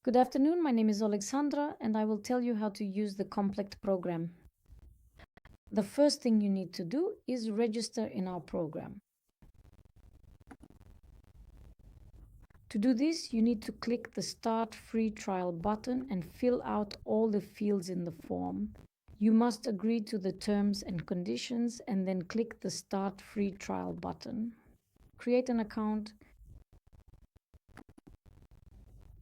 Good afternoon, my name is Alexandra and I will tell you how to use the COMPLECTA program. The first thing you need to do is register in our program. To do this, you need to click the Start Free Trial button and fill out all the fields in the form. You must agree to the terms and conditions and then click the Start Free Trial button. Create an account.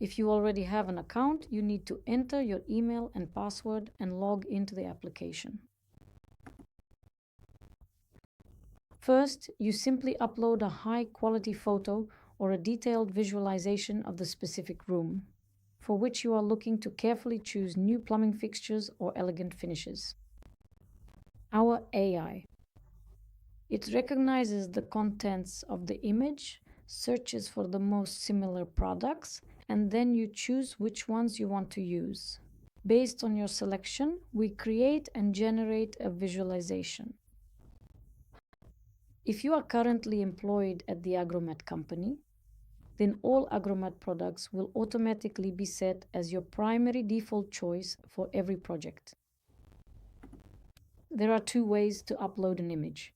If you already have an account, you need to enter your email and password and log into the application. First, you simply upload a high-quality photo or a detailed visualization of the specific room, for which you are looking to carefully choose new plumbing fixtures or elegant finishes. Our AI. It recognizes the contents of the image, searches for the most similar products, and then you choose which ones you want to use. Based on your selection, we create and generate a visualization. If you are currently employed at the Agromat company, then all Agromat products will automatically be set as your primary default choice for every project. There are two ways to upload an image.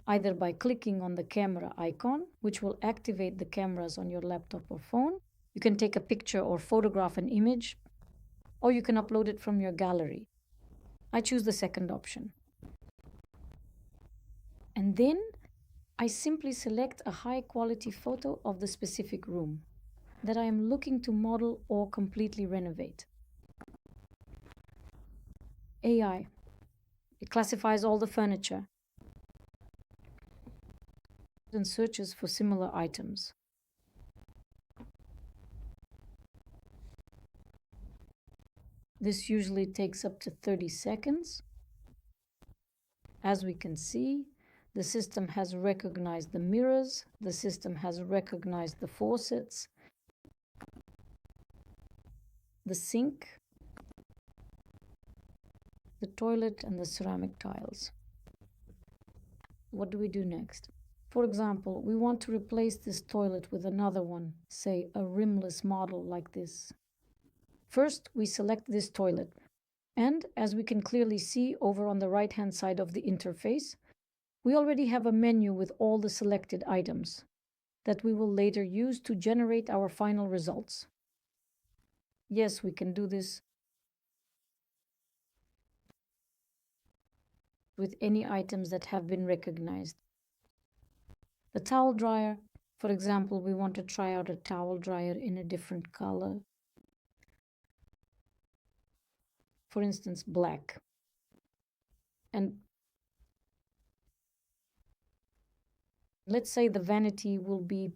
Either by clicking on the camera icon, which will activate the cameras on your laptop or phone. You can take a picture or photograph an image, or you can upload it from your gallery. I choose the second option. And then I simply select a high-quality photo of the specific room that I am looking to model or completely renovate. AI. It classifies all the furniture and searches for similar items. This usually takes up to 30 seconds. As we can see, the system has recognized the mirrors, the system has recognized the faucets, the sink, the toilet, and the ceramic tiles. What do we do next? For example, we want to replace this toilet with another one, say a rimless model like this. First, we select this toilet, and as we can clearly see over on the right-hand side of the interface, we already have a menu with all the selected items that we will later use to generate our final results. Yes, we can do this with any items that have been recognized. The towel dryer, for example, we want to try out a towel dryer in a different color. For instance, black. And let's say the vanity will be,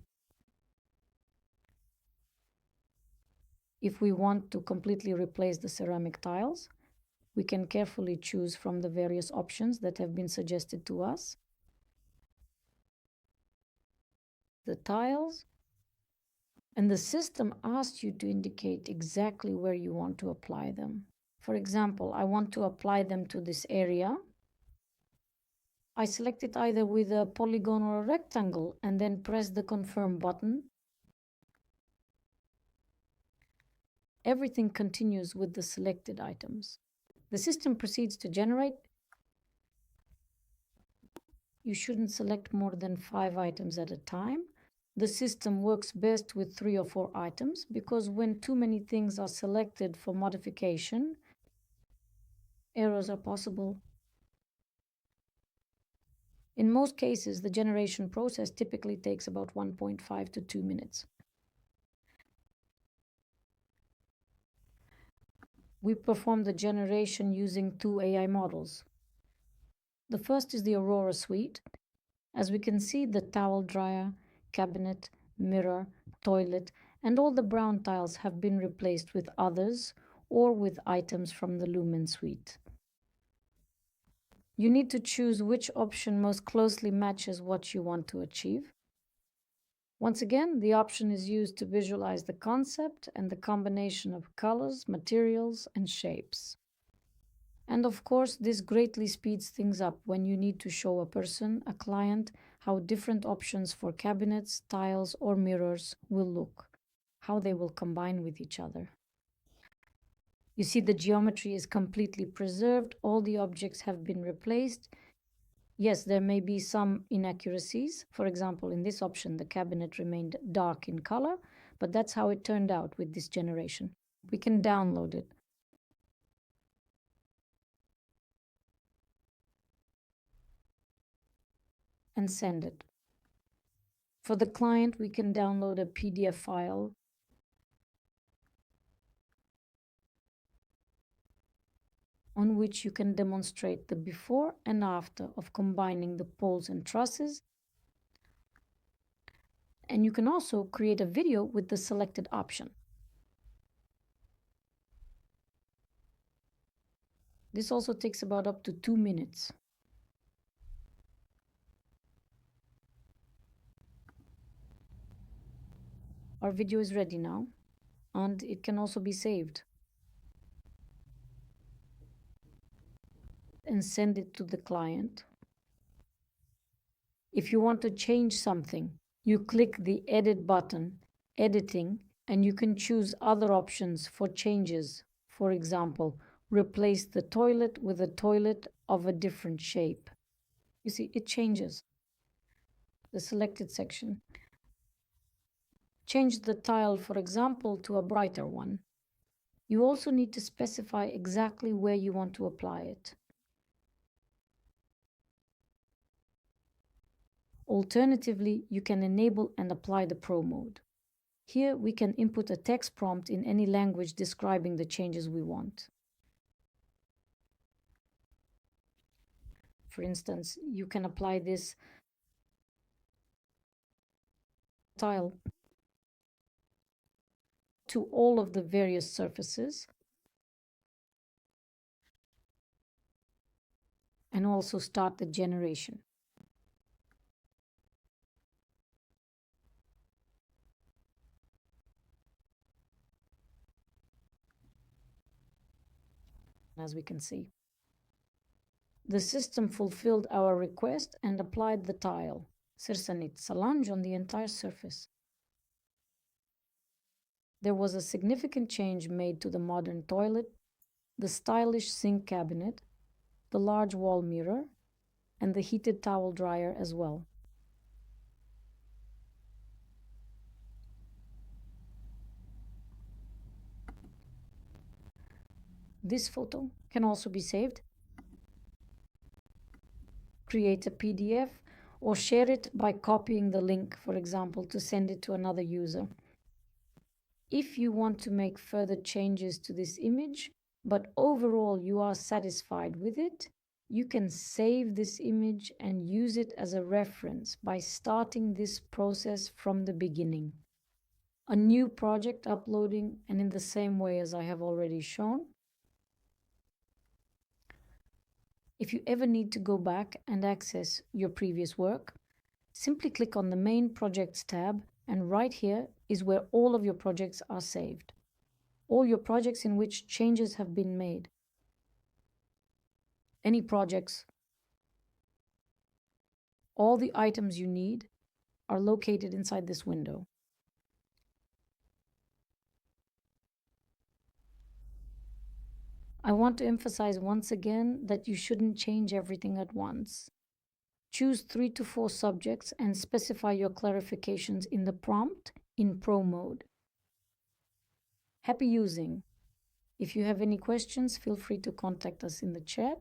if we want to completely replace the ceramic tiles, we can carefully choose from the various options that have been suggested to us. The tiles, and the system asks you to indicate exactly where you want to apply them. For example, I want to apply them to this area. I select it either with a polygon or a rectangle and then press the confirm button. Everything continues with the selected items. The system proceeds to generate. You shouldn't select more than 5 items at a time. The system works best with 3 or 4 items because when too many things are selected for modification, errors are possible. In most cases, the generation process typically takes about 1.5 to 2 minutes. We perform the generation using 2 AI models. The first is the Aurora suite. As we can see, the towel dryer, cabinet, mirror, toilet, and all the brown tiles have been replaced with others or with items from the Lumen suite. You need to choose which option most closely matches what you want to achieve. Once again, the option is used to visualize the concept and the combination of colors, materials, and shapes. And of course, this greatly speeds things up when you need to show a person, a client, how different options for cabinets, tiles, or mirrors will look, how they will combine with each other. You see, the geometry is completely preserved. All the objects have been replaced. Yes, there may be some inaccuracies. For example, in this option, the cabinet remained dark in color, but that's how it turned out with this generation. We can download it. And send it. For the client, we can download a PDF file on which you can demonstrate the before and after of combining the poles and trusses. And you can also create a video with the selected option. This also takes about up to 2 minutes. Our video is ready now, and it can also be saved and send it to the client. If you want to change something, you click the edit button, editing, and you can choose other options for changes. For example, replace the toilet with a toilet of a different shape. You see, it changes the selected section. Change the tile, for example, to a brighter one. You also need to specify exactly where you want to apply it. Alternatively, you can enable and apply the Pro mode. Here we can input a text prompt in any language describing the changes we want. For instance, you can apply this tile to all of the various surfaces and also start the generation. As we can see, the system fulfilled our request and applied the tile, Sirsanit Salange, on the entire surface. There was a significant change made to the modern toilet, the stylish sink cabinet, the large wall mirror, and the heated towel dryer as well. This photo can also be saved, create a PDF, or share it by copying the link, for example, to send it to another user. If you want to make further changes to this image, but overall you are satisfied with it, you can save this image and use it as a reference by starting this process from the beginning. A new project uploading, and in the same way as I have already shown. If you ever need to go back and access your previous work, simply click on the Main Projects tab, and right here is where all of your projects are saved. All your projects in which changes have been made. Any projects, all the items you need are located inside this window. I want to emphasize once again that you shouldn't change everything at once. Choose 3 to 4 subjects and specify your clarifications in the prompt in Pro mode. Happy using! If you have any questions, feel free to contact us in the chat.